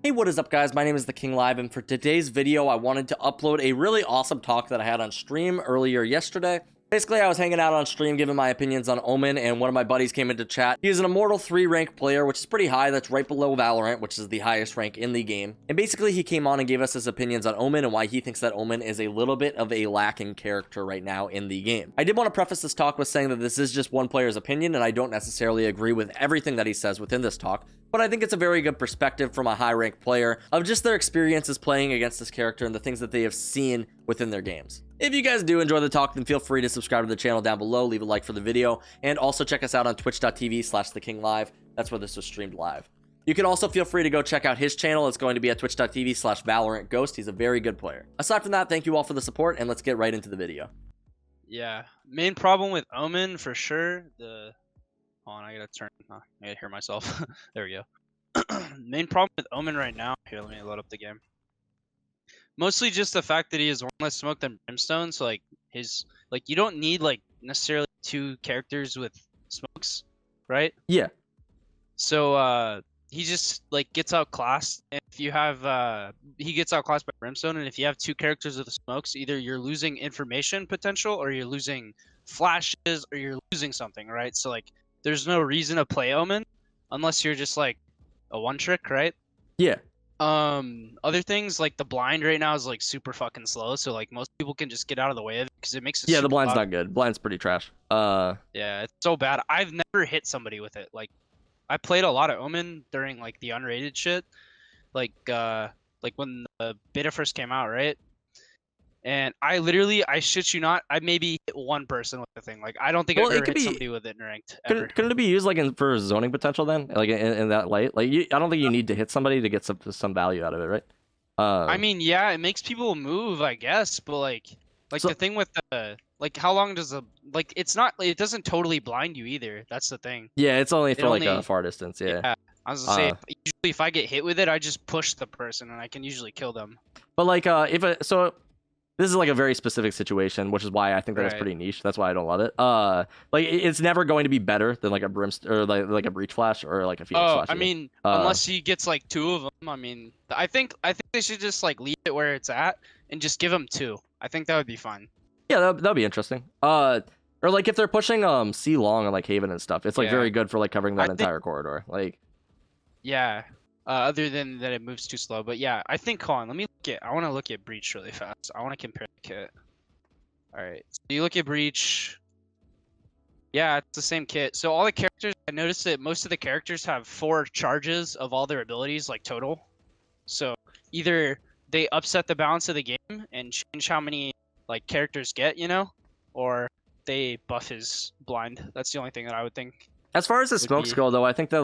Hey, what is up, guys? My name is The King Live, and for today's video, I wanted to upload a really awesome talk that I had on stream earlier yesterday. Basically, I was hanging out on stream giving my opinions on Omen, and one of my buddies came into chat. He is an Immortal 3 rank player, which is pretty high. That's right below Valorant, which is the highest rank in the game. And basically, he came on and gave us his opinions on Omen and why he thinks that Omen is a little bit of a lacking character right now in the game. I did want to preface this talk with saying that this is just one player's opinion, and I don't necessarily agree with everything that he says within this talk. But I think it's a very good perspective from a high-ranked player of just their experiences playing against this character and the things that they have seen within their games. If you guys do enjoy the talk, then feel free to subscribe to the channel down below, leave a like for the video, and also check us out on twitch.tv/thekinglive. That's where this was streamed live. You can also feel free to go check out his channel. It's going to be at twitch.tv/valorantghost. He's a very good player. Aside from that, thank you all for the support, and let's get right into the video. Yeah, main problem with Omen for sure. Hold on, I gotta turn. I gotta hear myself. There we go. Main problem with Omen right now. Here, let me load up the game. Mostly just the fact that he has one less smoke than Brimstone. So you don't need necessarily two characters with smokes, right? Yeah. So he just gets outclassed. And if you have he gets outclassed by Brimstone, and if you have two characters with smokes, either you're losing information potential, or you're losing flashes, or you're losing something, right? So there's no reason to play Omen unless you're just a one trick, right? Yeah. Other things like the blind right now is super fucking slow, so most people can just get out of the way of it because it makes it The blind's not good. Blind's pretty trash. Yeah, it's so bad. I've never hit somebody with it. I played a lot of Omen during the unrated shit, like when the beta first came out, right? And I shit you not, I maybe hit one person with the thing. I don't think I've ever hit somebody with it in ranked ever. Couldn't it be used for zoning potential then? In that light? I don't think you need to hit somebody to get some value out of it, right? I mean, yeah, it makes people move, I guess, but the thing with the how long does it doesn't totally blind you either. That's the thing. Yeah, it's only for a far distance, yeah. I was gonna say, usually if I get hit with it, I just push the person and I can usually kill them. But this is a very specific situation, which is why I think that it's pretty niche. That's why I don't love it. It's never going to be better than a brimstone or like a breach flash or a phoenix flash. I mean, unless he gets two of them. I mean, I think they should just leave it where it's at and just give him two. I think that would be fun. Yeah, that'd be interesting. Or if they're pushing C long and Haven and stuff, it's very good for covering that entire corridor. Yeah. Other than that, it moves too slow. But yeah, I think. Hold on, let me look at. I want to look at Breach really fast. I want to compare the kit. All right, so you look at Breach. Yeah, it's the same kit. So all the characters, I noticed that most of the characters have 4 charges of all their abilities, total. So either they upset the balance of the game and change how many characters get, or they buff his blind. That's the only thing that I would think. As far as the smokes go, though, I think that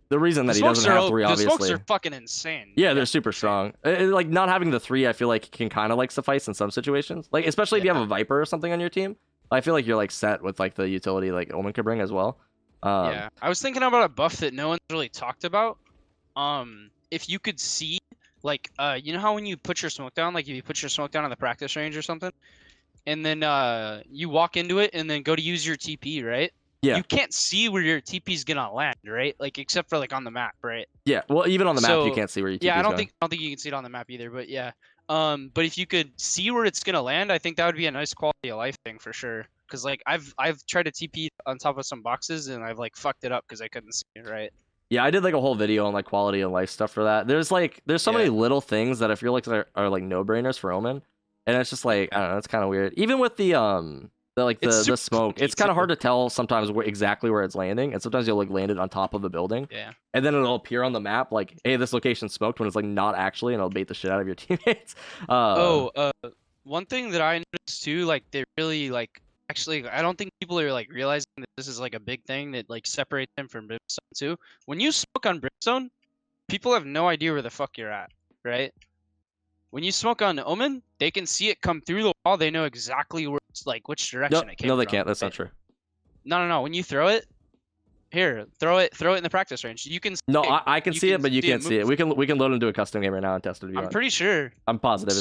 the reason that he doesn't have 3, obviously. The smokes are fucking insane. Yeah, they're super strong. Not having the 3, I feel can kind of suffice in some situations. Especially if you have a Viper or something on your team. I feel you're set with the utility Omen could bring as well. Yeah, I was thinking about a buff that no one's really talked about. If you could see, you know how when you put your smoke down, if you put your smoke down on the practice range or something, and then you walk into it and then go to use your TP, right? Yeah. You can't see where your TP's gonna land, right? Except for on the map, right? Yeah. Well, even on the map, you can't see where your TP's I don't going. think you can see it on the map either. But yeah. But if you could see where it's gonna land, I think that would be a nice quality of life thing for sure. Because I've tried to TP on top of some boxes and I've fucked it up because I couldn't see it, right? Yeah, I did a whole video on quality of life stuff for that. There's so many little things that I feel are no brainers for Omen, and it's just I don't know, it's kind of weird. Even with the smoke, it's kind of hard to tell sometimes exactly where it's landing, and sometimes you'll land it on top of the building. Yeah. And then it'll appear on the map hey, this location's smoked, when it's not actually, and it'll bait the shit out of your teammates. One thing that I noticed too, they really actually, I don't think people are realizing that this is a big thing that separates them from Brimstone too. When you smoke on Brimstone, people have no idea where the fuck you're at, right? When you smoke on Omen, they can see it come through the wall. They know exactly where it's which direction it came from. No, they can't. That's not true. No. When you throw it, throw it in the practice range. You can. No, I can see it, but you can't see it. We can load into a custom game right now and test it. I'm pretty sure. I'm positive.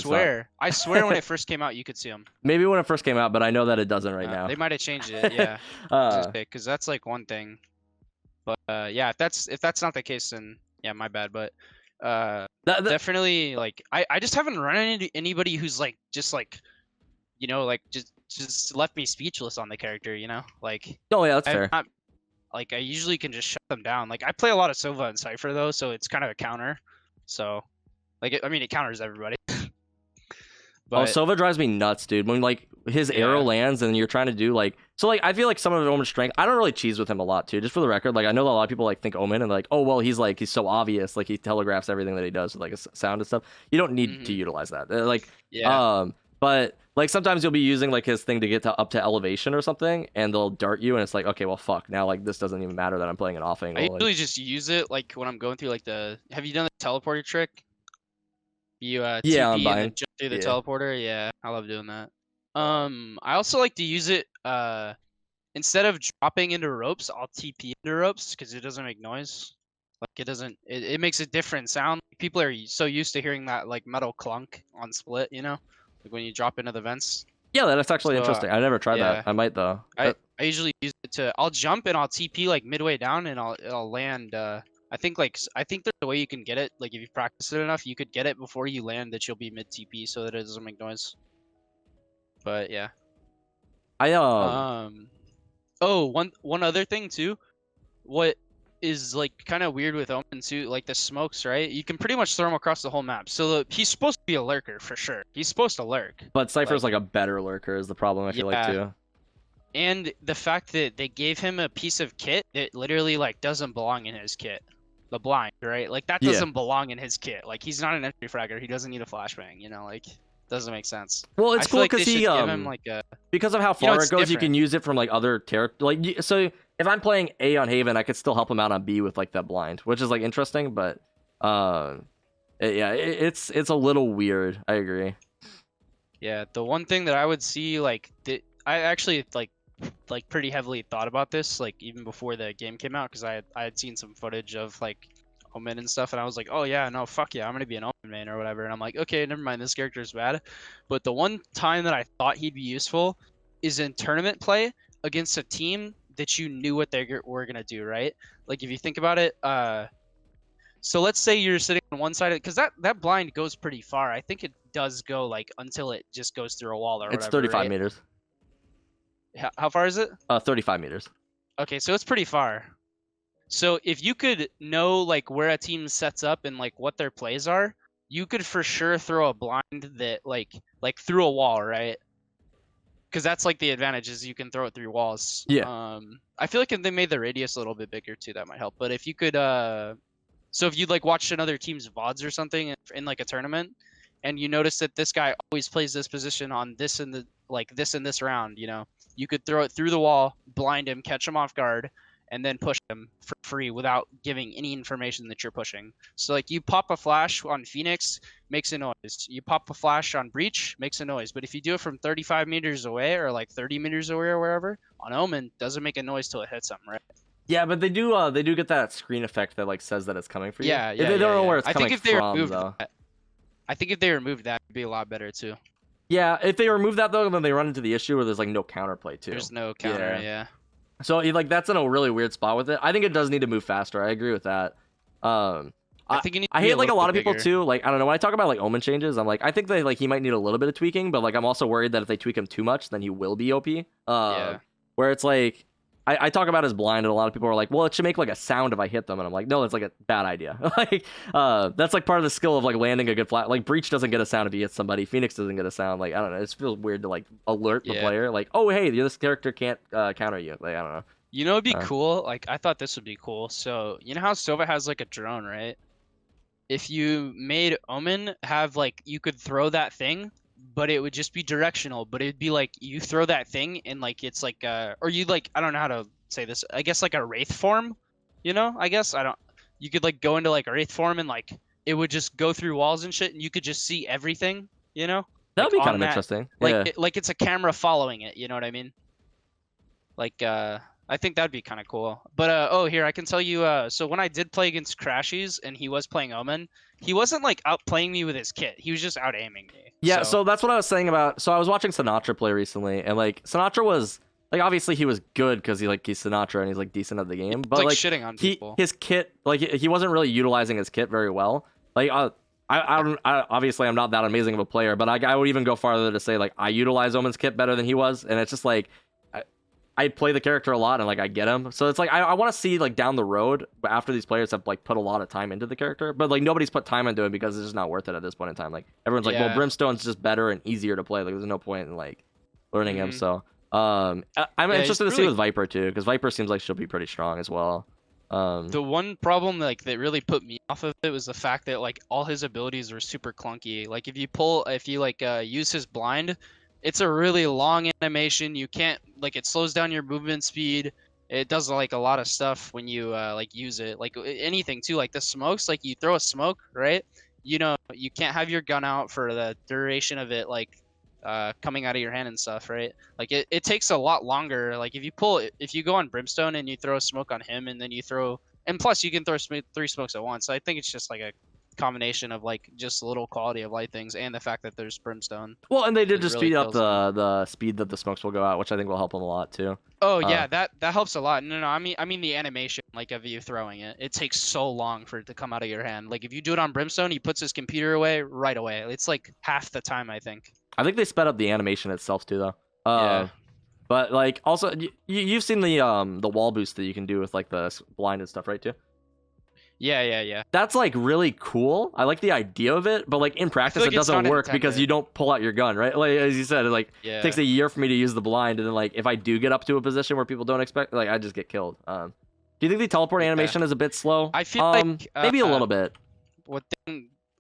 I swear when it first came out, you could see them. Maybe when it first came out, but I know that it doesn't right now. They might have changed it. Yeah. Because that's one thing. But yeah, if that's not the case, then yeah, my bad. But Definitely like I just haven't run into anybody who's like just like like just left me speechless on the character, like Oh yeah, that's I've fair. not like I usually can just shut them down. Like I play a lot of Sova and Cypher though, so it's kind of a counter. So like I mean it counters everybody. Oh, But Sova drives me nuts, dude. When like his arrow lands and you're trying to do like like I feel like some of Omen's strength. I don't really cheese with him a lot too. Just for the record, like I know a lot of people like think Omen and like, oh well, he's so obvious, like he telegraphs everything that he does with like a sound and stuff. You don't need to utilize that. But like sometimes you'll be using like his thing to get up to elevation or something, and they'll dart you, and it's like, okay, well fuck, now like this doesn't even matter that I'm playing an off angle. I usually just use it like when I'm going through like the. Have you done the teleporter trick? You yeah, TP and then jump through the teleporter. Yeah, I love doing that. I also like to use it instead of dropping into ropes, I'll TP into ropes because it doesn't make noise. Like it doesn't. It makes a different sound. People are so used to hearing that like metal clunk on split, like when you drop into the vents. Yeah, that's actually interesting. I never tried that. I might though. I usually use it to. I'll jump and I'll TP like midway down and I'll land. I think there's a way you can get it. Like if you practice it enough, you could get it before you land that you'll be mid TP so that it doesn't make noise. But yeah. Oh, one other thing too. What is like kind of weird with Omen too, like the smokes, right? You can pretty much throw him across the whole map. So he's supposed to be a lurker for sure. He's supposed to lurk. But Cypher's like a better lurker is the problem I feel like too. And the fact that they gave him a piece of kit that literally like doesn't belong in his kit. The blind, right? Like that doesn't belong in his kit. Like he's not an entry fragger. He doesn't need a flashbang, like doesn't make sense. Well, it's cool because he give him like a, because of how far it goes, you can use it from like other territory. Like so if I'm playing A on Haven, I could still help him out on B with like that blind, which is like interesting, but it's a little weird. I agree. Yeah, the one thing that I would see like I actually like pretty heavily thought about this like even before the game came out because I had seen some footage of like Omen and stuff and I was like, oh yeah, no, fuck yeah, I'm gonna be an Omen main or whatever, and I'm like, okay, never mind, this character is bad. But the one time that I thought he'd be useful is in tournament play against a team that you knew what they were gonna do, right? Like if you think about it, so let's say you're sitting on one side, because that blind goes pretty far. I think it does go like until it just goes through a wall or whatever. It's 35 meters. How far is it? 35 meters. Okay, so it's pretty far. So if you could know like where a team sets up and like what their plays are, you could for sure throw a blind that like through a wall, right? Because that's like the advantage is you can throw it through walls. Yeah. I feel like if they made the radius a little bit bigger too, that might help. But if you could, so if you'd like watched another team's VODs or something in like a tournament, and you notice that this guy always plays this position on this and this round, you could throw it through the wall, blind him, catch him off guard, and then push him for free without giving any information that you're pushing. So like you pop a flash on Phoenix, makes a noise. You pop a flash on Breach, makes a noise. But if you do it from 35 meters away or like 30 meters away or wherever, on Omen, doesn't make a noise till it hits them, right? Yeah, but they do get that screen effect that like says that it's coming for you. Yeah, they don't know where it's coming from. I think if they from, removed though. that, I think if they removed that, it'd be a lot better too. Yeah, if they remove that though, then they run into the issue where there's like no counterplay too. There's no counter, yeah. So like that's in a really weird spot with it. I think it does need to move faster. I agree with that. I hate like a lot of people too. Like I don't know, when I talk about like Omen changes, I'm like I think that like he might need a little bit of tweaking, but like I'm also worried that if they tweak him too much, then he will be OP. Where it's like I talk about his blind, and a lot of people are like, well, it should make like a sound if I hit them, and I'm like, no, that's like a bad idea. Like that's like part of the skill of like landing a good flat. Like Breach doesn't get a sound if he hits somebody. Phoenix doesn't get a sound. Like I don't know, it feels weird to like alert the player, like, oh hey, this character can't counter you. Like I don't know. It'd be cool. Like I thought this would be cool. So you know how Sova has like a drone, right? If you made Omen have like you could throw that thing, but it would just be directional. But it'd be like you throw that thing and like it's like or you like I don't know how to say this. I guess like a wraith form, I guess I don't. You could like go into like a wraith form and like it would just go through walls and shit, and you could just see everything. That would be kind of interesting. Like like it's a camera following it. You know what I mean? Like I think that'd be kind of cool. But here I can tell you. So when I did play against Crashies and he was playing Omen, he wasn't like outplaying me with his kit. He was just out aiming me. Yeah. So that's what I was saying about. So I was watching Sinatra play recently, and like Sinatra was like obviously he was good because he's Sinatra and he's like decent at the game. But like shitting on people. His kit like he wasn't really utilizing his kit very well. Like, obviously I'm not that amazing of a player, but I would even go farther to say like I utilize Omen's kit better than he was, and it's just like I play the character a lot and like I get him. So it's like I want to see like down the road after these players have like put a lot of time into the character, but like nobody's put time into it because it's just not worth it at this point in time. Like everyone's like, well, Brimstone's just better and easier to play. Like there's no point in like learning him. So I'm interested to see with Viper too, because Viper seems like she'll be pretty strong as well. The one problem like that really put me off of it was the fact that like all his abilities were super clunky. Like if you like use his blind, it's a really long animation. You can't like it slows down your movement speed. It does like a lot of stuff when you like use it. Like anything too, like the smokes. Like you throw a smoke, right? You know you can't have your gun out for the duration of it. Like coming out of your hand and stuff, right? Like it takes a lot longer. Like if you go on Brimstone and you throw a smoke on him and then you throw, and plus you can throw 3 smokes at once. So I think it's just like a combination of like just little quality of light things and the fact that there's Brimstone. Well, and they did just speed up the speed that the smokes will go out, which I think will help them a lot too. Oh yeah, that helps a lot. No, I mean the animation, like of you throwing it. It takes so long for it to come out of your hand. Like if you do it on Brimstone, he puts his computer away right away. It's like half the time, I think. I think they sped up the animation itself too, though. Yeah. But like also, you've seen the wall boost that you can do with like the blind and stuff, right? Too. Yeah. That's like really cool. I like the idea of it, but like in practice, like it doesn't work because you don't pull out your gun, right? Like as you said, it takes a year for me to use the blind, and then like if I do get up to a position where people don't expect, like I just get killed. Do you think the teleport animation is a bit slow? I feel like maybe a little bit.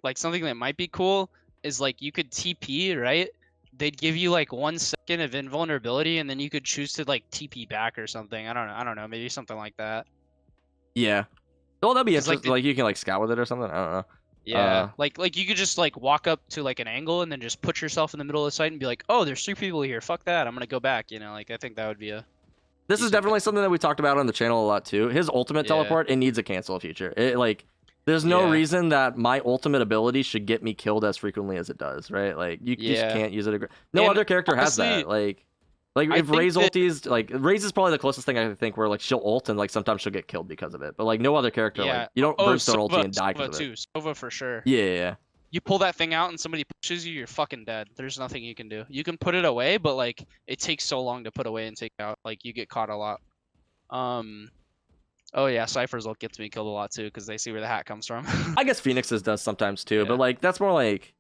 Like something that might be cool is like you could TP, right? They'd give you like 1 second of invulnerability, and then you could choose to like TP back or something. I don't know, maybe something like that. Yeah. Oh, that'd be interesting. Like you can like scout with it or something. I don't know. Yeah, like you could just like walk up to like an angle and then just put yourself in the middle of the site and be like, oh, there's 3 people here. Fuck that. I'm gonna go back. You know, like I think that would be a. This is definitely something that we talked about on the channel a lot too. His ultimate teleport, it needs a cancel feature. It like. There's no reason that my ultimate ability should get me killed as frequently as it does, right? Like you just can't use it. No other character has that. Like if Ray's ulties, like Ray's is probably the closest thing I think where like she'll ult and like sometimes she'll get killed because of it. But like no other character, like you don't Brimstone ulti and die because of it. Sova for sure. Yeah. You pull that thing out and somebody pushes you, you're fucking dead. There's nothing you can do. You can put it away, but like it takes so long to put away and take out. Like you get caught a lot. Oh yeah, Cypher's ult gets me killed a lot too because they see where the hat comes from. I guess Phoenix's does sometimes too, but like that's more like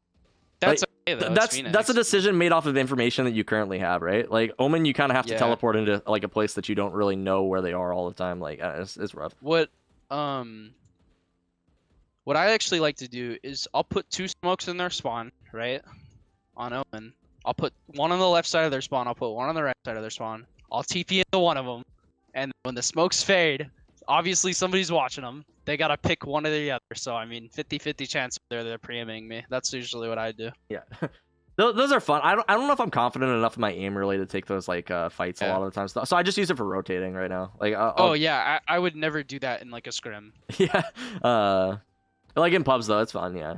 that's okay, though. That's a decision made off of information that you currently have, right? Like Omen, you kind of have to teleport into like a place that you don't really know where they are all the time. Like it's rough. What I actually like to do is I'll put 2 smokes in their spawn, right? On Omen. I'll put one on the left side of their spawn. I'll put one on the right side of their spawn. I'll TP into one of them, and when the smokes fade. Obviously, somebody's watching them. They gotta pick one or the other. So I mean, 50-50 chance they're pre-aiming me. That's usually what I do. Yeah, those are fun. I don't know if I'm confident enough in my aim really to take those like fights a lot of the time. So I just use it for rotating right now. Like yeah, I would never do that in like a scrim. Yeah, like in pubs though, it's fun. Yeah.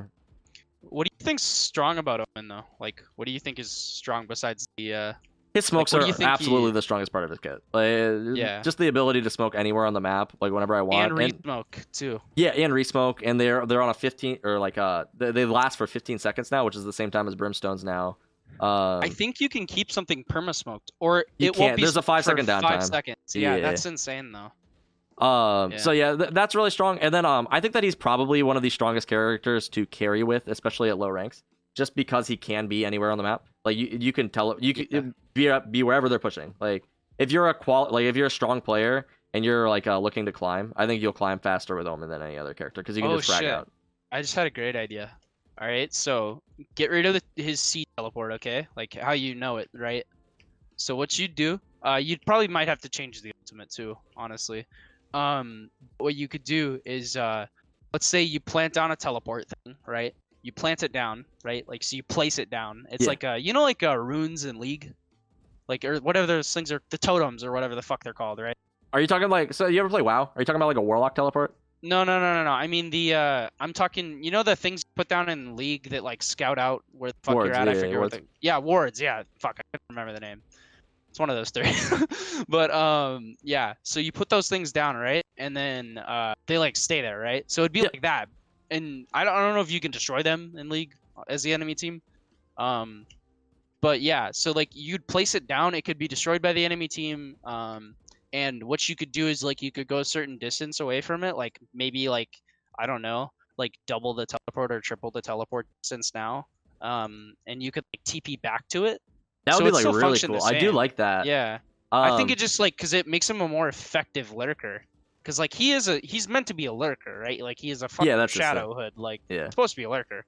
What do you think's strong about Omen though? Like, what do you think is strong besides the? His smokes are absolutely the strongest part of his kit. Like, just the ability to smoke anywhere on the map, like whenever I want. And re-smoke too. Yeah, and re-smoke, and they're on a 15 or like they last for 15 seconds now, which is the same time as Brimstone's now. I think you can keep something perma-smoked, or it won't be. There's a 5-second downtime. 5 seconds. Yeah, that's insane though. So yeah, that's really strong. And then I think that he's probably one of the strongest characters to carry with, especially at low ranks, just because he can be anywhere on the map. Like you can tell you can be wherever they're pushing. Like if you're if you're a strong player and you're like looking to climb, I think you'll climb faster with Omen than any other character because you can just frag out. I just had a great idea. All right, so get rid of his C teleport, okay? Like how you know it, right? So what you do, you probably might have to change the ultimate too, honestly. What you could do is, let's say you plant down a teleport thing, right? You plant it down, right? Like, so you place it down. It's like, you know, like runes in League? Like, or whatever those things are, the totems or whatever the fuck they're called, right? Are you talking like, so you ever play WoW? Are you talking about like a Warlock teleport? No. I mean I'm talking, you know the things you put down in League that like scout out where the fuck wards, you're at? I forget what wards, yeah. Fuck, I can't remember the name. It's one of those 3. But yeah, so you put those things down, right? And then they like stay there, right? So it'd be like that. and I don't know if you can destroy them in League as the enemy team. But yeah, so like you'd place it down, it could be destroyed by the enemy team. And what you could do is like you could go a certain distance away from it, like maybe like I don't know, like double the teleport or triple the teleport distance now. And you could like TP back to it. That would So be it like still really function cool. the I do same. like that. Yeah. I think it just like because it makes him a more effective lurker. Because like he's meant to be a lurker, right? Like he is a fucking that's just shadow hood. Like yeah. supposed to be a lurker.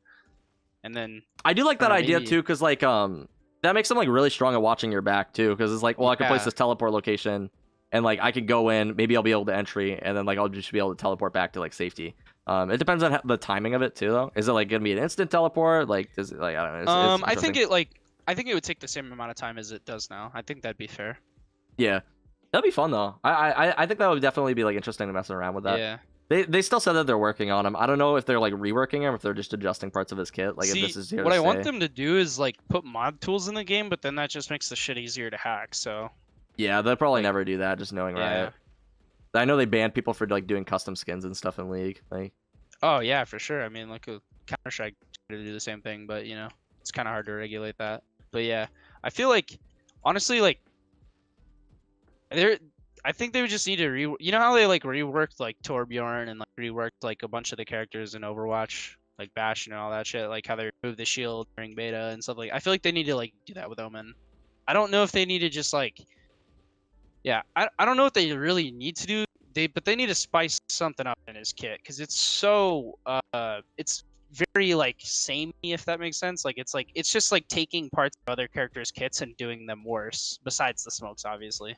And then I do like I that don't know, idea maybe- too, because like that makes them like really strong at watching your back too, because it's like, well, I can place Yeah. this teleport location, and like I could go in, maybe I'll be able to entry, and then like I'll just be able to teleport back to like safety. It depends on the timing of it too, though. Is it like gonna be an instant teleport? Like, does it like I don't know? It's I think interesting. I think it would take the same amount of time as it does now. I think that'd be fair. Yeah, that'd be fun though. I think that would definitely be like interesting to mess around with that. Yeah. They still said that they're working on him. I don't know if they're like reworking him, or if they're just adjusting parts of his kit. Like See, if this is here what to I want stay. them to do is like put mod tools in the game, but then that just makes the shit easier to hack. So Yeah, they'll probably like, never do that. Just knowing yeah. Riot. I know they banned people for like doing custom skins and stuff in League. Like, Oh yeah, for sure. I mean, like a Counter Strike to do the same thing, but you know, it's kind of hard to regulate that. But yeah, I feel like honestly, like I think they would just need to you know how they like reworked like Torbjorn and like reworked like a bunch of the characters in Overwatch, like Bastion and all that shit, like how they removed the shield during beta and stuff like. I feel like they need to like do that with Omen. I don't know if they need to just like, yeah, I don't know what they really need to do. But they need to spice something up in his kit because it's so it's very like samey, if that makes sense. Like it's just like taking parts of other characters' kits and doing them worse. Besides the smokes, obviously.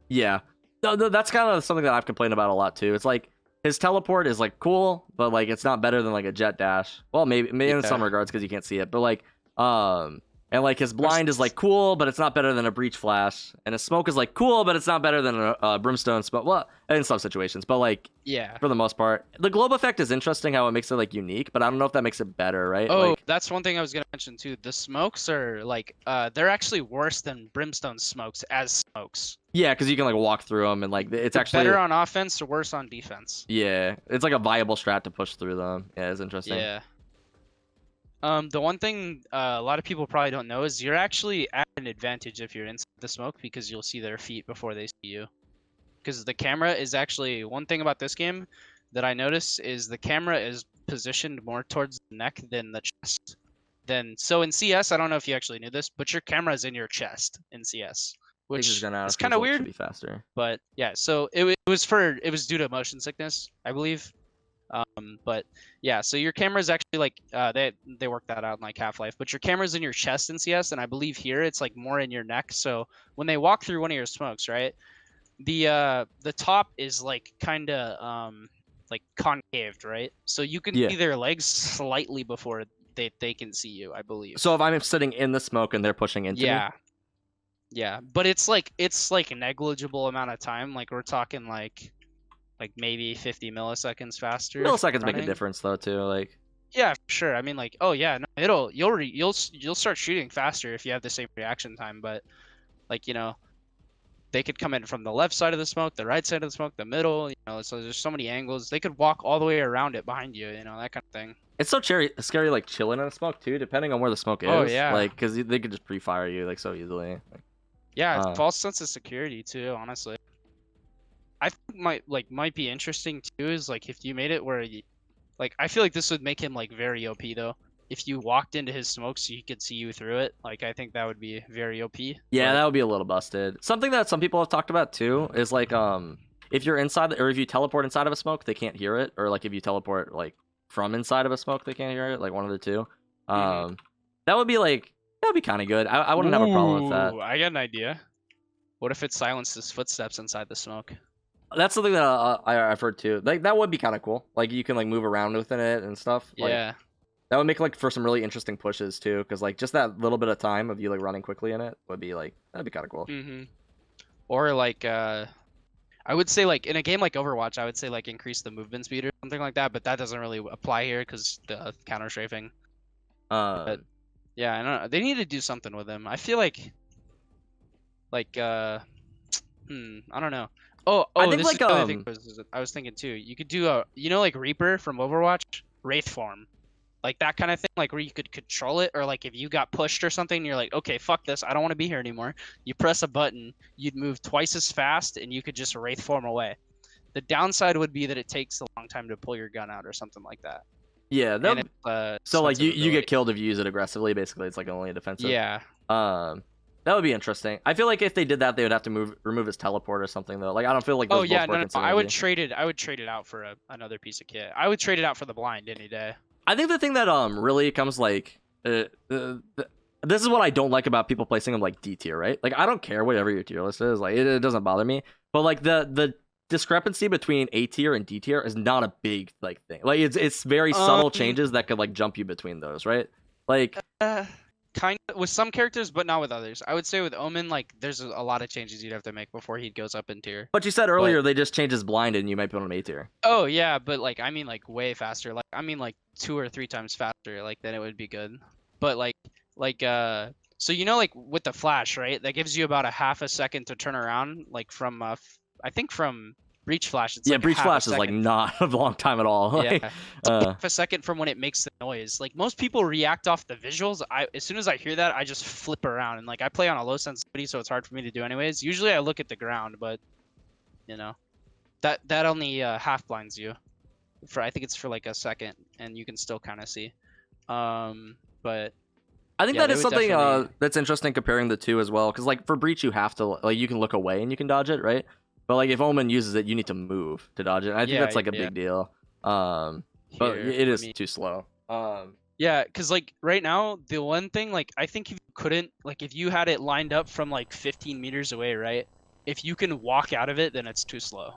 yeah, no, that's kind of something that I've complained about a lot too. It's like his teleport is like cool, but like it's not better than like a jet dash. Well, maybe in some Yeah. regards because you can't see it, but like and like his blind is like cool, but it's not better than a breach flash. And his smoke is like cool, but it's not better than a brimstone smoke. Well, in some situations, but like Yeah. for the most part, the globe effect is interesting how it makes it like unique, but I don't know if that makes it better, right? Oh, Like, that's one thing I was gonna mention too. The smokes are like they're actually worse than brimstone smokes as smokes. yeah, because you can like walk through them and like it's actually Better on offense or worse on defense. yeah, it's like a viable strat to push through them. Yeah, it's interesting. Yeah. The one thing a lot of people probably don't know is you're actually at an advantage if you're inside the smoke because you'll see their feet before they see you. Because the camera is actually one thing about this game that I notice is the camera is positioned more towards the neck than the chest. So in CS, I don't know if you actually knew this, but your camera is in your chest in CS, which is kind of Should weird. be faster. But yeah, so it was due to motion sickness, I believe. But yeah, so your camera is actually like they worked that out in like Half-Life, but your camera's in your chest in CS, and I believe here it's like more in your neck. So when they walk through one of your smokes, right, the top is like kind of like concaved, right? So you can Yeah. see their legs slightly before they can see you, I believe. So if I'm sitting in the smoke and they're pushing into me, yeah, but it's like a negligible amount of time. Like we're talking like maybe 50 milliseconds faster. milliseconds make a running. difference though too. Like, Yeah, for sure. I mean, like, oh yeah, no, you'll start shooting faster if you have the same reaction time. But like, you know, they could come in from the left side of the smoke, the right side of the smoke, the middle. You know, so there's so many angles. They could walk all the way around it behind you. You know, that kind of thing. it's so scary like chilling in a smoke too, depending on where the smoke is. Oh, yeah. Like, because they could just pre-fire you like so easily. Like, Yeah, it's false sense of security too. Honestly, I think might be interesting too is like if you made it where like I feel like this would make him like very OP though. If you walked into his smoke so he could see you through it, like I think that would be very OP. yeah, but- that would be a little busted. Something that some people have talked about too is like if you're inside or if you teleport inside of a smoke, they can't hear it, or like if you teleport like from inside of a smoke, they can't hear it. Like one of the two. That would be kind of good. I wouldn't have a problem with that. Ooh, I got an idea. What if it silences footsteps inside the smoke? That's something that I've heard too. Like that would be kind of cool. Like you can like move around within it and stuff. Like, Yeah. that would make like for some really interesting pushes too, because like just that little bit of time of you like running quickly in it would be like that'd be kind of cool. Or like I would say like in a game like Overwatch, I would say like increase the movement speed or something like that, but that doesn't really apply here because the counter strafing. Yeah, I don't know. They need to do something with him. I feel like I don't know. Oh, I think this like is the other thing I was thinking too. You could do a like Reaper from Overwatch. Wraith form. Like that kind of thing, like where you could control it, or like if you got pushed or something, you're like, okay, fuck this, I don't want to be here anymore. You press a button, you'd move twice as fast, and you could just Wraith form away. The downside would be that it takes a long time to pull your gun out or something like that. Yeah, And so like you ability. get killed if you use it aggressively. Basically, it's like only a defensive. Yeah. That would be interesting. I feel like if they did that, they would have to remove his teleport or something though. Like I don't feel like those both work in synergy. I would trade it out for another piece of kit. I would trade it out for the blind any day. I think the thing that really comes like this is what I don't like about people placing them like D tier, right? Like I don't care whatever your tier list is, like it doesn't bother me. But like the discrepancy between A tier and D tier is not a big like thing. Like it's very subtle changes that could like jump you between those, right? Like kind of with some characters, but not with others. I would say with Omen, like there's a lot of changes you'd have to make before he goes up in tier. But you said earlier they just change his blind and you might put him A tier. Oh yeah, but like I mean like way faster. Like I mean like 2 or 3 times faster. Like then it would be good. But like so you know like with the flash, right? That gives you about a half a second to turn around. Like from I think from Breach Flash. It's like Breach Flash is like not a long time at all. Yeah, half a second from when it makes the noise. Like most people react off the visuals. As soon as I hear that, I just flip around and like I play on a low sensitivity, so it's hard for me to do anyways. Usually I look at the ground, but you know, that only half blinds you. I think it's for like a second, and you can still kind of see. But I think that is something that's interesting comparing the two as well, because like for Breach you have to like you can look away and you can dodge it, right? But like if Omen uses it, you need to move to dodge it. And I think that's like a big deal. But it is too slow. Yeah, because like right now, the one thing like I think if you couldn't like if you had it lined up from like 15 meters away, right? If you can walk out of it, then it's too slow.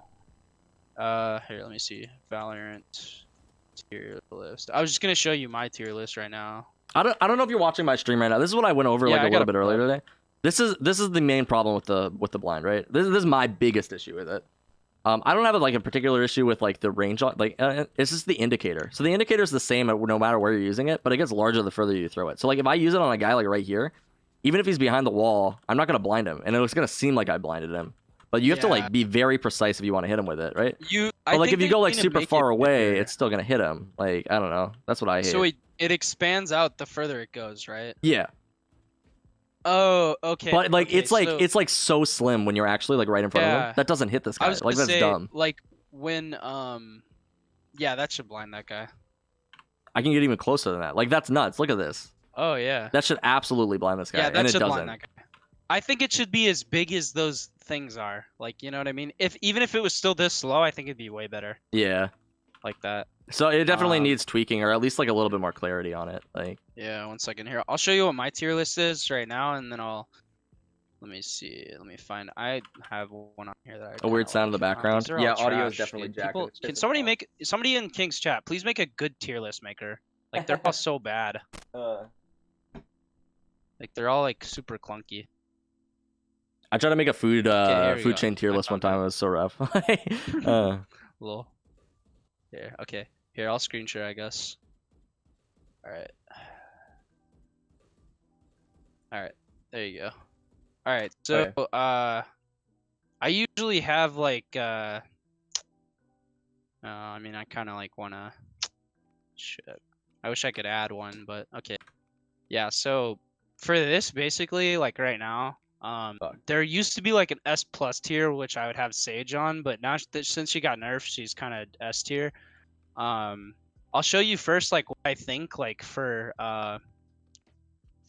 Here, let me see. Valorant tier list. I was just gonna show you my tier list right now. I don't know if you're watching my stream right now. This is what I went over like a little bit earlier today. This is the main problem with the blind, right? This is my biggest issue with it. I don't have like a particular issue with like the range, like it's just the indicator. So the indicator is the same no matter where you're using it, but it gets larger the further you throw it. So like if I use it on a guy like right here, even if he's behind the wall, I'm not gonna blind him, and it's gonna seem like I blinded him. But you have to like be very precise if you want to hit him with it, right? But like if you go like super far away, it's still gonna hit him. Like I don't know. That's what I hate. So it expands out the further it goes, right? Yeah. Oh, okay. But like it's like so slim when you're actually like right in front of him. That doesn't hit this guy. Like that's dumb. Like when yeah, that should blind that guy. I can get even closer than that. Like that's nuts. Look at this. Oh yeah. That should absolutely blind this guy. Yeah, that and it should doesn't. blind that guy. I think it should be as big as those things are. Like, you know what I mean? Even if it was still this slow, I think it'd be way better. Yeah. Like that. So it definitely needs tweaking, or at least like a little bit more clarity on it. Like. Yeah, 1 second here. I'll show you what my tier list is right now, and then let me see. Let me find. I have one on here that a weird sound in the background. Yeah, audio is definitely jacked. Can somebody in King's chat please make a good tier list maker? Like they're all so bad. Like they're all like super clunky. I tried to make a food chain tier list one time. It was so rough. Lol. Here, okay. Here, I'll screen share, I guess. Alright. Alright, there you go. Alright, so, I usually have, like, I mean, I kind of, like, wanna... Shit. I wish I could add one, but, okay. Yeah, so, for this, basically, like, right now, there used to be like an S+ tier, which I would have Sage on, but now since she got nerfed, she's kind of S tier. I'll show you first like what I think like for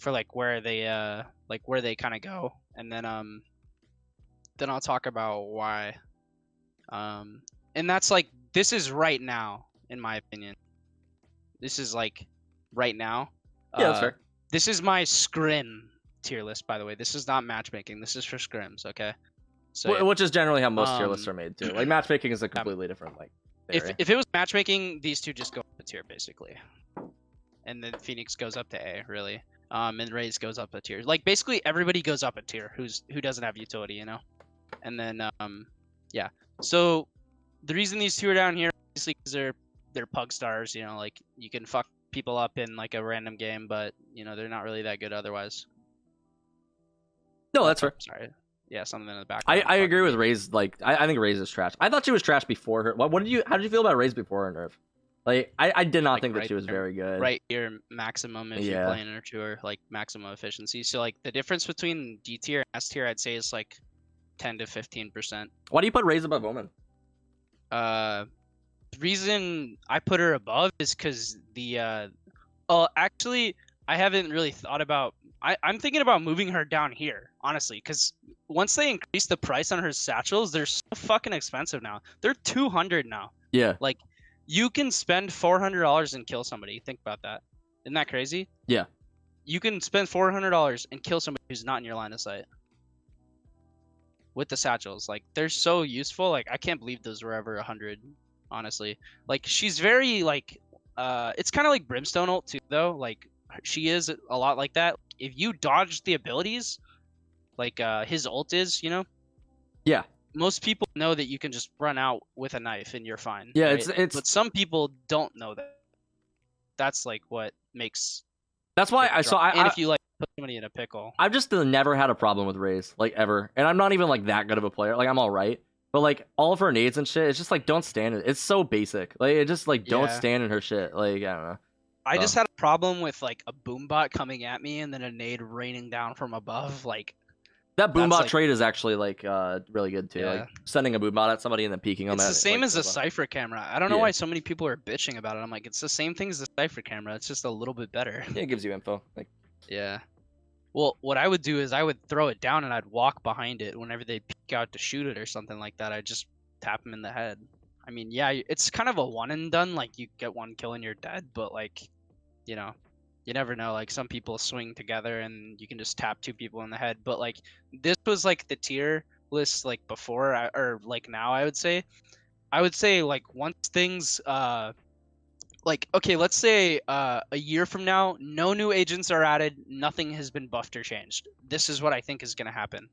like where they kind of go, and then I'll talk about why. And that's like this is right now, in my opinion. This is like right now. Yeah, that's fair. This is my scrim tier list, by the way. This is not matchmaking. This is for scrims, okay? So which is generally how most tier lists are made too. Like matchmaking is a completely different like area. If it was matchmaking, these two just go up a tier basically, and then Phoenix goes up to A, really. And Raze goes up a tier. Like basically everybody goes up a tier who doesn't have utility, you know. And then yeah. So the reason these two are down here, obviously, because they're pug stars, you know. Like you can fuck people up in like a random game, but you know they're not really that good otherwise. No, that's fair. Sorry. Yeah, something in the background. I agree with Raze. Like, I think Raze is trash. I thought she was trash before her. How did you feel about Raze before her nerf? Like I did not Like, think that right she was there. very good. Right here, maximum if you Yeah. play in her tour, like maximum efficiency. So like the difference between D tier and S tier, I'd say is like 10 to 15%. Why do you put Raze above Omen? The reason I put her above is because the actually I haven't really thought about. I'm thinking about moving her down here, honestly, because once they increase the price on her satchels, they're so fucking expensive now. They're 200 now. Yeah. Like, you can spend $400 and kill somebody. Think about that. Isn't that crazy? Yeah. You can spend $400 and kill somebody who's not in your line of sight with the satchels. Like, they're so useful. Like, I can't believe those were ever 100, honestly. Like, she's very, like, it's kind of like Brimstone ult, too, though. Like, she is a lot like that. If you dodge the abilities, like his ult is, you know? Yeah. Most people know that you can just run out with a knife and you're fine. Yeah, right? it's But some people don't know that. That's like what makes. That's why and if you like put somebody in a pickle. I've just never had a problem with Raze, like ever. And I'm not even like that good of a player. Like I'm all right. But like all of her nades and shit, it's just like don't stand it. It's so basic. Like it just like don't stand in her shit. Like I don't know. I just had a problem with like a boombot coming at me and then a nade raining down from above. Like that boombot trade is actually like really good too. Yeah. Like sending a boombot at somebody and then peeking on that. It's the same like, as a Cypher camera. I don't know why so many people are bitching about it. I'm like, it's the same thing as the Cypher camera. It's just a little bit better. Yeah, it gives you info. Like yeah. Well, what I would do is I would throw it down and I'd walk behind it whenever they peek out to shoot it or something like that. I'd just tap them in the head. I mean, yeah, it's kind of a one and done. Like you get one kill and you're dead, but like, you know, you never know. Like some people swing together and you can just tap two people in the head. But like this was like the tier list like before or like now. I would say like once things like okay, let's say a year from now, no new agents are added, nothing has been buffed or changed. This is what I think is gonna happen.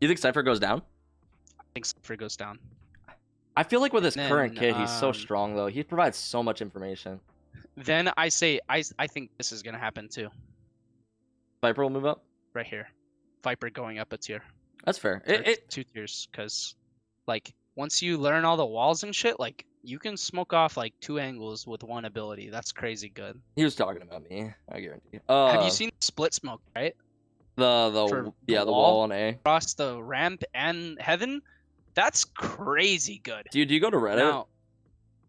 you think Cypher goes down? I think Cypher goes down. I feel like with his current kit, he's so strong though. He provides so much information. Then I say I think this is gonna happen too. Viper will move up right here. Viper going up a tier. That's fair. It 2 tiers because like once you learn all the walls and shit, like you can smoke off like 2 angles with one ability. That's crazy good. He was talking about me. I guarantee. Have you seen split smoke? Right. The wall on A across the ramp and heaven. That's crazy good. Do you go to Reddit? Now,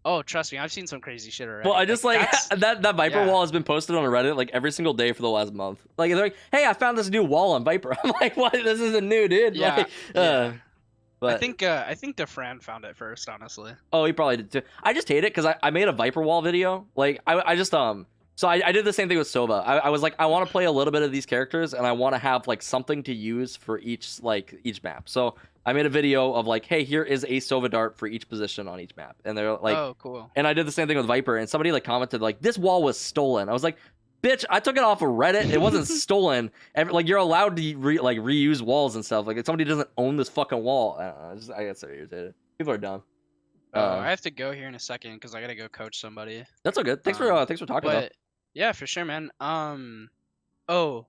oh, trust me, I've seen some crazy shit already. Well, I just like that Viper wall has been posted on Reddit like every single day for the last month. Like they're like, "Hey, I found this new wall on Viper." I'm like, "What? This isn't new, dude." Yeah. Like, but I think DeFran found it first, honestly. Oh, he probably did too. I just hate it because I made a Viper wall video. Like I just So I did the same thing with Sova. I was like, I want to play a little bit of these characters, and I want to have like something to use for each map. So I made a video of like, hey, here is a Sova dart for each position on each map, and they're like, oh, cool. And I did the same thing with Viper, and somebody like commented like, this wall was stolen. I was like, bitch, I took it off of Reddit. It wasn't stolen. Like you're allowed to reuse walls and stuff. Like if somebody doesn't own this fucking wall, I don't know. I get so irritated. People are dumb. I have to go here in a second because I gotta go coach somebody. That's all good. Thanks for talking about. Yeah, for sure, man. Oh,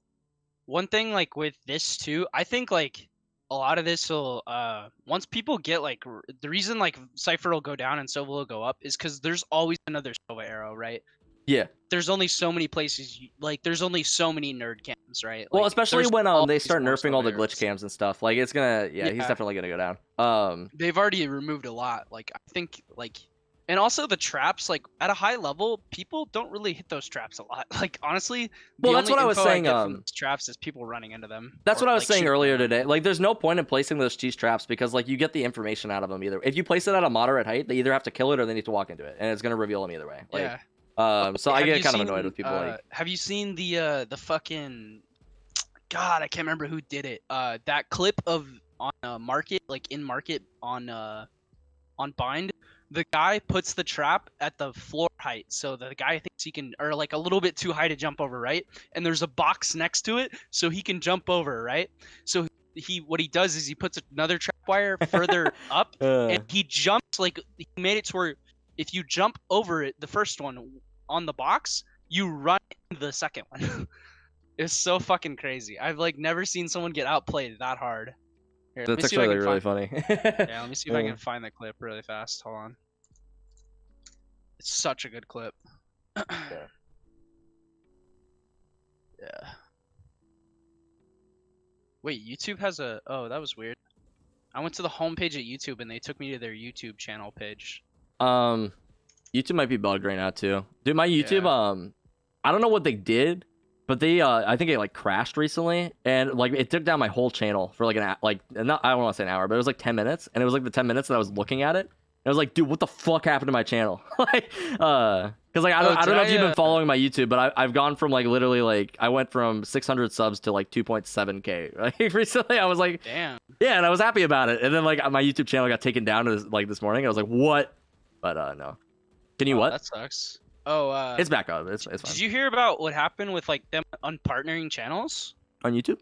one thing like with this too, I think like a lot of this will once people get like the reason like Cypher will go down and Sova will go up is because there's always another Sova arrow, right? Yeah. There's only so many places like there's only so many nerd cams, right? Well, like, especially when they start nerfing all the glitch cams and stuff. Like it's gonna he's definitely gonna go down. They've already removed a lot. Like I think like. And also the traps, like at a high level, people don't really hit those traps a lot. Like honestly, well, that's what I was saying. Traps is people running into them. That's what I was saying earlier today. Like, there's no point in placing those cheese traps because like you get the information out of them either. If you place it at a moderate height, they either have to kill it or they need to walk into it, and it's gonna reveal them either way. Like, yeah. So I get kind of annoyed with people. Like, have you seen the fucking? God, I can't remember who did it. That clip of on market, like in market on bind. The guy puts the trap at the floor height, so the guy thinks he can, or like a little bit too high to jump over, right? And there's a box next to it, so he can jump over, right? So what he does is he puts another trap wire further up, and he jumps like he made it to where if you jump over it, the first one on the box, you run into the second one. It's so fucking crazy. I've like never seen someone get outplayed that hard. Here, that's actually really funny. Yeah, let me see if I can find the clip really fast. Hold on. It's such a good clip. Yeah. Yeah. Wait, YouTube has a. Oh, that was weird. I went to the homepage at YouTube and they took me to their YouTube channel page. YouTube might be bugged right now too. Dude, my YouTube, Yeah. I don't know what they did, but they, I think it like crashed recently, and like it took down my whole channel for like not, I don't want to say an hour, but it was like 10 minutes, and it was like the 10 minutes that I was looking at it. I was like, dude, what the fuck happened to my channel? Like, because like I don't know if you've been following my YouTube, but I've gone from like literally like I went from 600 subs to like 2.7K. Like recently, I was like, Damn. yeah, and I was happy about it, and then like my YouTube channel got taken down this morning. I was like, what? But no. Can you what? That sucks. Oh, It's back up. It's fine. did you hear about what happened with like them unpartnering channels? On YouTube?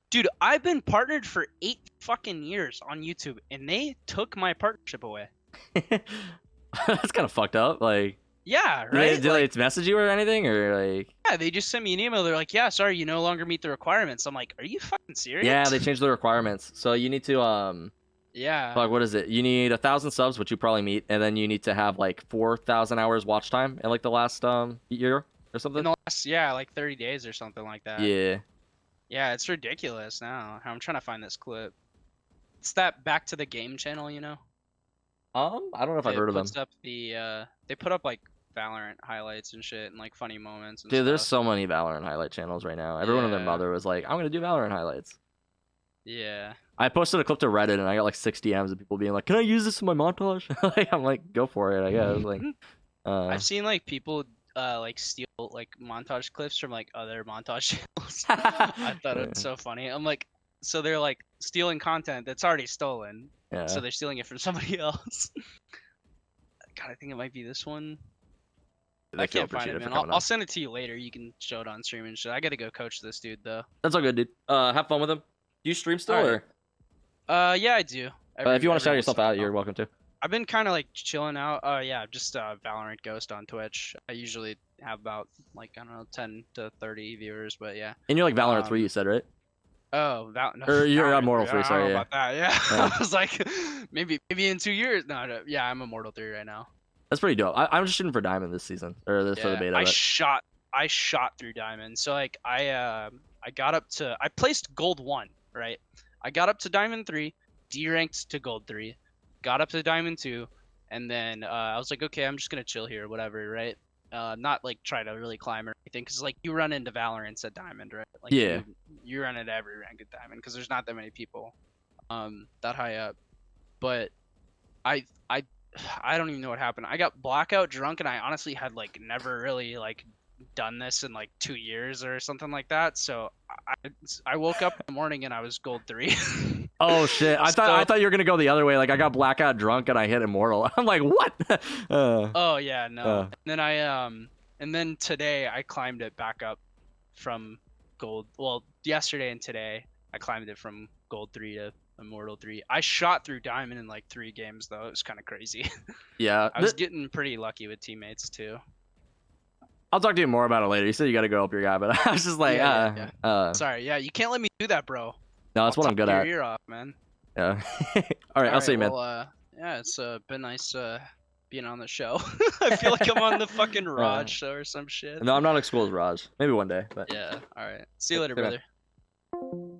Dude, I've been partnered for 8 fucking years on YouTube, and they took my partnership away. That's kind of fucked up. Like, Yeah, right? did they message you or anything, or like? Yeah, they just sent me an email. They're like, "Yeah, sorry, you no longer meet the requirements." I'm like, "Are you fucking serious?" Yeah, they changed the requirements. So you need to Yeah. like, what is it? You need 1,000 subs, which you probably meet, and then you need to have like 4,000 hours watch time in like the last year or something. In the last, like 30 days or something like that. Yeah. Yeah, it's ridiculous now. I'm trying to find this clip. It's that Back to the Game channel, you know? I don't know if I've heard of them. They put up like Valorant highlights and shit and like funny moments and Dude, there's stuff. so many Valorant highlight channels right now. Everyone and their Yeah. mother was like, I'm gonna do Valorant highlights. Yeah. I posted a clip to Reddit and I got like 6 DMs of people being like, "Can I use this in my montage?" Like, I'm like, "Go for it, I guess." Like, I've seen like people like steal like montage clips from like other montage channels. I thought it was so funny. I'm like, so they're like stealing content that's already stolen. yeah. So they're stealing it from somebody else. God, I think it might be this one. I can't find it, man. I'll send it to you later. You can show it on stream and shit. I gotta go coach this dude though. That's all good, dude. Have fun with him. Do you stream still, Alright. or? Yeah, I do. If you want to shout Every yourself once in a out, while. you're welcome to. I've been kind of like chilling out. Yeah, just Valorant Ghost on Twitch. I usually have about like I don't know 10 to 30 viewers, but yeah. And you're like Valorant 3, you said, right? Oh, no, Or you're Valorant Immortal 3, I don't sorry, know yeah. about that. Yeah, Yeah. I was like, maybe in 2 years. No, yeah, I'm Immortal 3 right now. That's pretty dope. I'm just shooting for Diamond this season, or this for the beta. I shot through Diamond. So like I placed Gold 1, right? I got up to Diamond 3, D-ranked to Gold 3, got up to Diamond 2, and then I was like, okay, I'm just gonna chill here, whatever, right? Not like try to really climb or anything, because like you run into Valorant at Diamond, right? Like, Yeah. You run into every rank at Diamond because there's not that many people that high up. But I don't even know what happened. I got blackout drunk, and I honestly had like never really like done this in like 2 years or something like that. So I woke up in the morning and I was Gold 3. Oh shit! I thought you were gonna go the other way. Like I got blackout drunk and I hit Immortal. I'm like, what? Oh yeah, no. And then today I climbed it back up from Gold. Well, yesterday and today I climbed it from Gold 3 to Immortal 3. I shot through Diamond in like 3 games though. It was kind of crazy. Yeah. I was getting pretty lucky with teammates too. I'll talk to you more about it later. You said you got to go help your guy, but I was just like, Sorry, yeah, you can't let me do that, bro. No, that's what I'm good Your at. ear off, man. Yeah. All right, I'll see you, man. Well, yeah, it's been nice being on the show. I feel like I'm on the fucking Raj show or some shit. No, I'm not as cool as Raj. Maybe one day, but Yeah. All right. See you later, See you, man. brother.